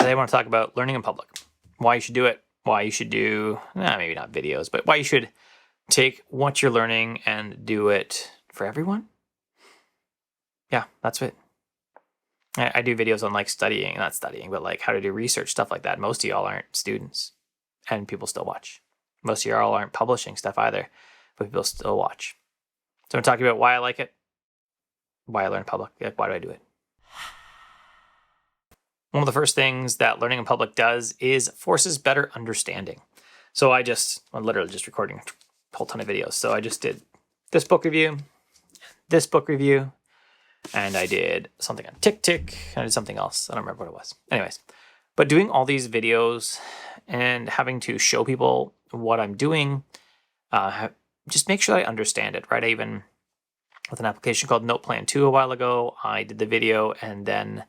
Today I want to talk about learning in public, why you should do it, why you should do, maybe not videos, but why you should take what you're learning and do it for everyone. Yeah, that's it. I do videos on like not studying, but like how to do research, stuff like that. Most of y'all aren't students and people still watch. Most of y'all aren't publishing stuff either, but people still watch. So I'm talking about why I like it, why I learn in public, like why do I do it? One of the first things that learning in public does is forces better understanding. So I'm literally just recording a whole ton of videos. So I just did this book review, and I did something on TickTick, and I did something else. I don't remember what it was. Anyways, but doing all these videos and having to show people what I'm doing, just make sure I understand it, right? I even, with an application called Noteplan 2 a while ago, I did the video, and then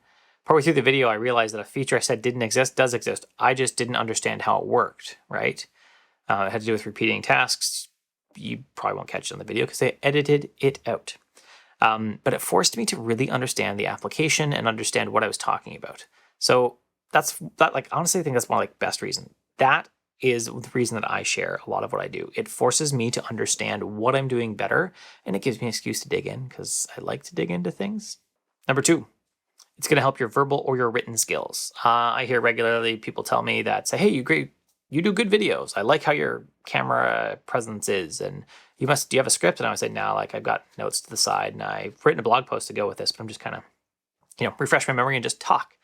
partway through the video, I realized that a feature I said didn't exist does exist. I just didn't understand how it worked, right? It had to do with repeating tasks. You probably won't catch it on the video because they edited it out. But it forced me to really understand the application and understand what I was talking about. So honestly, I think that's one of the best reason. That is the reason that I share a lot of what I do. It forces me to understand what I'm doing better, and it gives me an excuse to dig in because I like to dig into things. Number 2, it's going to help your verbal or your written skills. I hear regularly people tell me that say, hey, you do good videos. I like how your camera presence is, and do you have a script? And I would say, no, I've got notes to the side, and I've written a blog post to go with this, but I'm just kind of, refresh my memory and just talk.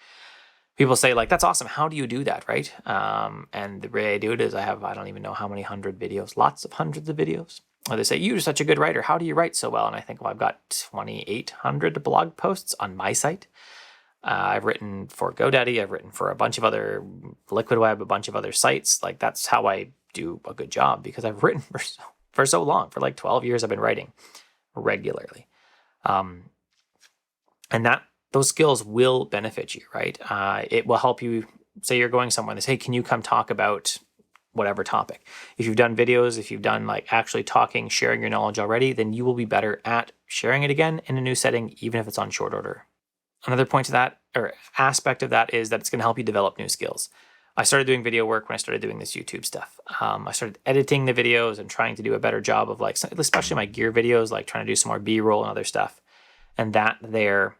People say, that's awesome. How do you do that, right? And the way I do it is I don't even know how many hundred videos, lots of hundreds of videos. Or they say, you're such a good writer. How do you write so well? And I think, I've got 2,800 blog posts on my site. I've written for GoDaddy. I've written for a bunch of other Liquid Web, a bunch of other sites. That's how I do a good job because I've written for so long. For 12 years, I've been writing regularly. And those skills will benefit you, right? It will help you. Say you're going somewhere and they say, hey, can you come talk about whatever topic? If you've done videos, if you've done actually talking, sharing your knowledge already, then you will be better at sharing it again in a new setting, even if it's on short order. Another point to that, or aspect of that, is that it's going to help you develop new skills. I started doing video work when I started doing this YouTube stuff. I started editing the videos and trying to do a better job of especially my gear videos, trying to do some more B-roll and other stuff. And that there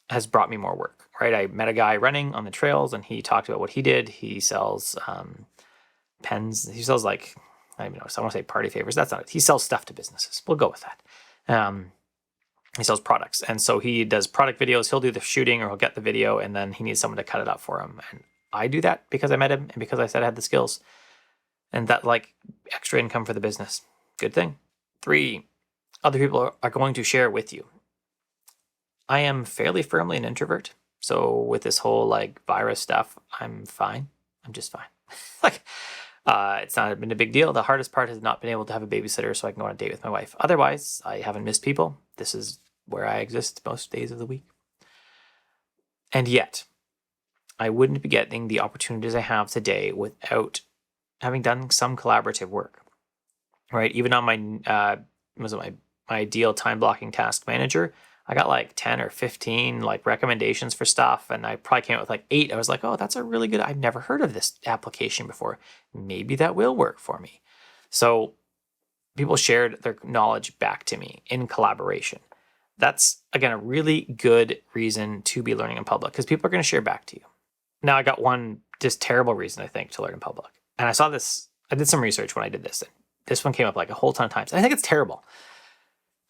has brought me more work, right? I met a guy running on the trails and he talked about what he did. He sells pens. He sells I don't even know. So I want to say party favors. That's not it. He sells stuff to businesses. We'll go with that. He sells products. And so he does product videos. He'll do the shooting or he'll get the video and then he needs someone to cut it up for him. And I do that because I met him and because I said I had the skills. And that extra income for the business. Good thing. 3, other people are going to share with you. I am fairly firmly an introvert. So with this whole virus stuff, I'm fine. I'm just fine. It's not been a big deal. The hardest part has not been able to have a babysitter so I can go on a date with my wife. Otherwise, I haven't missed people. This is where I exist most days of the week. And yet, I wouldn't be getting the opportunities I have today without having done some collaborative work, right? Even on my ideal time blocking task manager, I got 10 or 15 recommendations for stuff, and I probably came up with 8. I was like, oh, that's a really good, I've never heard of this application before. Maybe that will work for me. So people shared their knowledge back to me in collaboration. That's, again, a really good reason to be learning in public because people are going to share back to you. Now, I got one just terrible reason, I think, to learn in public. And I saw this, I did some research when I did this, and this one came up a whole ton of times. And I think it's terrible.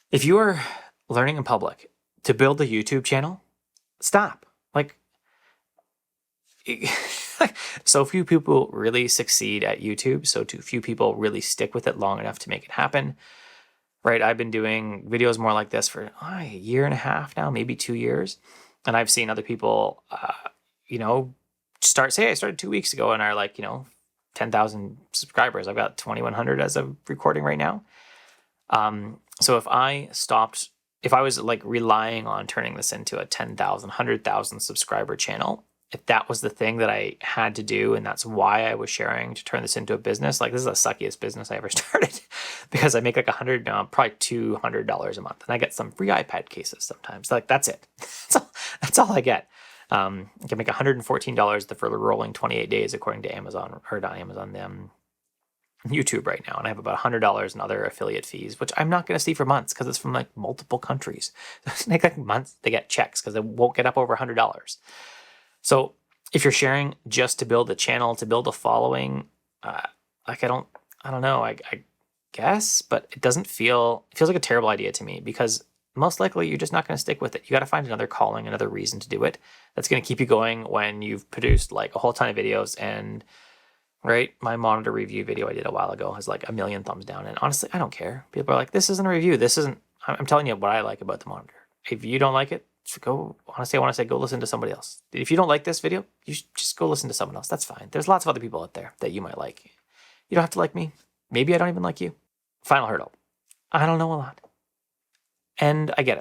If you are learning in public to build a YouTube channel, stop. So few people really succeed at YouTube. So too few people really stick with it long enough to make it happen. Right? I've been doing videos more like this for a year and a half now, maybe 2 years. And I've seen other people, I started 2 weeks ago and are 10,000 subscribers. I've got 2,100 as of recording right now. So if I was relying on turning this into a 10,000, 100,000 subscriber channel, if that was the thing that I had to do, and that's why I was sharing to turn this into a business, this is the suckiest business I ever started because I make probably $200 a month, and I get some free iPad cases sometimes. That's it. That's all I get. You can make $114 for the rolling 28 days, according to Amazon, or not Amazon, YouTube right now. And I have about $100 in other affiliate fees, which I'm not going to see for months because it's from like multiple countries. It's going to take like months to get checks because it won't get up over $100. So if you're sharing just to build a channel, to build a following, like I don't know, I guess, but it feels like a terrible idea to me, because most likely you're just not going to stick with it. You got to find another calling, another reason to do it that's going to keep you going when you've produced like a whole ton of videos. And right, my monitor review video I did a while ago has like 1 million thumbs down. And honestly, I don't care. People are like, this isn't a review. I'm telling you what I like about the monitor. If you don't like it, I want to say go listen to somebody else. If you don't like this video, you should just go listen to someone else. That's fine. There's lots of other people out there that you might like. You don't have to like me. Maybe I don't even like you. Final hurdle. I don't know a lot. And I get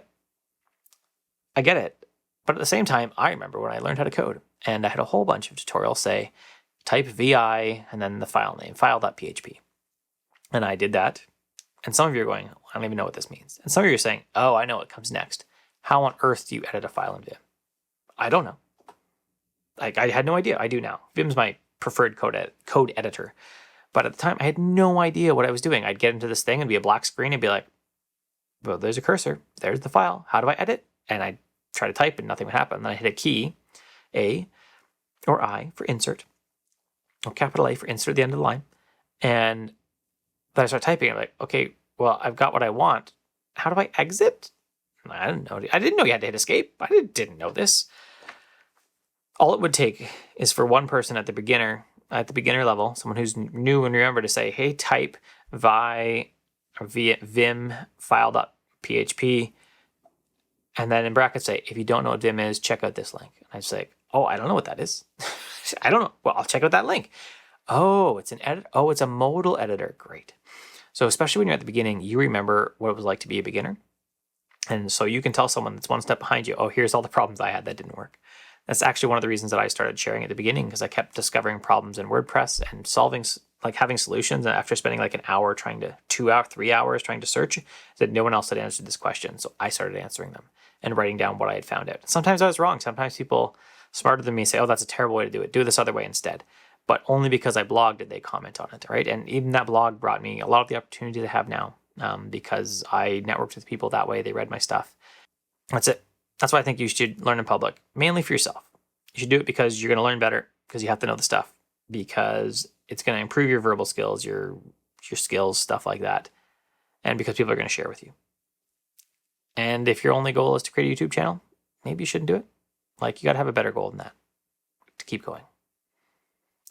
it. But at the same time, I remember when I learned how to code, and I had a whole bunch of tutorials say, type VI and then the file name, file.php. And I did that. And some of you are going, I don't even know what this means. And some of you are saying, oh, I know what comes next. How on earth do you edit a file in Vim? I don't know. Like, I had no idea. I do now. Vim's my preferred code editor. But at the time, I had no idea what I was doing. I'd get into this thing and be a black screen and be like, well, there's a cursor. There's the file. How do I edit? And I'd try to type and nothing would happen. Then I hit a key, A or I for insert, or capital A for insert at the end of the line. And then I start typing. I'm like, okay, well, I've got what I want. How do I exit? I didn't know. I didn't know you had to hit escape. I didn't know this. All it would take is for one person at the beginner level, someone who's new and remember to say, hey, type vim file.php, and then in brackets say, if you don't know what Vim is, check out this link. And I say, oh, I don't know what that is. I don't know. Well, I'll check out that link. Oh, it's an edit. Oh, it's a modal editor. Great. So especially when you're at the beginning, you remember what it was like to be a beginner. And so you can tell someone that's one step behind you, oh, here's all the problems I had that didn't work. That's actually one of the reasons that I started sharing at the beginning, because I kept discovering problems in WordPress and having solutions. And after spending like an hour 3 hours trying to search, that no one else had answered this question. So I started answering them and writing down what I had found out. Sometimes I was wrong. Sometimes people smarter than me say, oh, that's a terrible way to do it. Do it this other way instead. But only because I blogged did they comment on it, right? And even that blog brought me a lot of the opportunity to have now, because I networked with people that way. They read my stuff. That's it. That's why I think you should learn in public, mainly for yourself. You should do it because you're going to learn better, because you have to know the stuff, because it's going to improve your verbal skills, your skills, stuff like that, and because people are going to share with you. And if your only goal is to create a YouTube channel, maybe you shouldn't do it. Like, you got to have a better goal than that to keep going.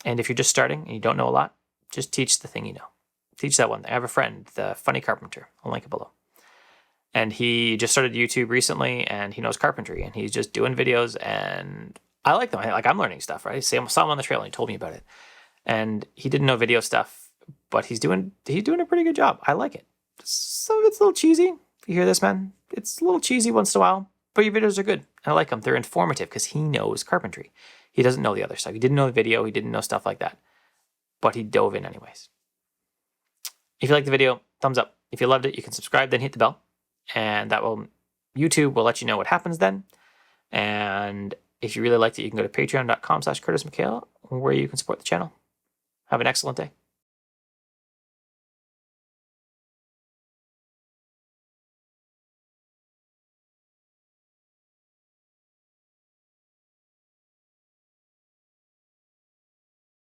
And if you're just starting and you don't know a lot, just teach the thing you know. Teach that one thing. I have a friend, the Funny Carpenter. I'll link it below. And he just started YouTube recently, and he knows carpentry, and he's just doing videos, and I like them. I'm learning stuff, right? I saw him on the trail, and he told me about it. And he didn't know video stuff, but he's doing a pretty good job. I like it. Some of it's a little cheesy. You hear this, man? It's a little cheesy once in a while, but your videos are good. And I like them. They're informative because he knows carpentry. He doesn't know the other stuff. He didn't know the video. He didn't know stuff like that, but he dove in anyways. If you like the video, thumbs up. If you loved it, you can subscribe, then hit the bell. And YouTube will let you know what happens then. And if you really liked it, you can go to patreon.com/CurtisMcHale, where you can support the channel. Have an excellent day.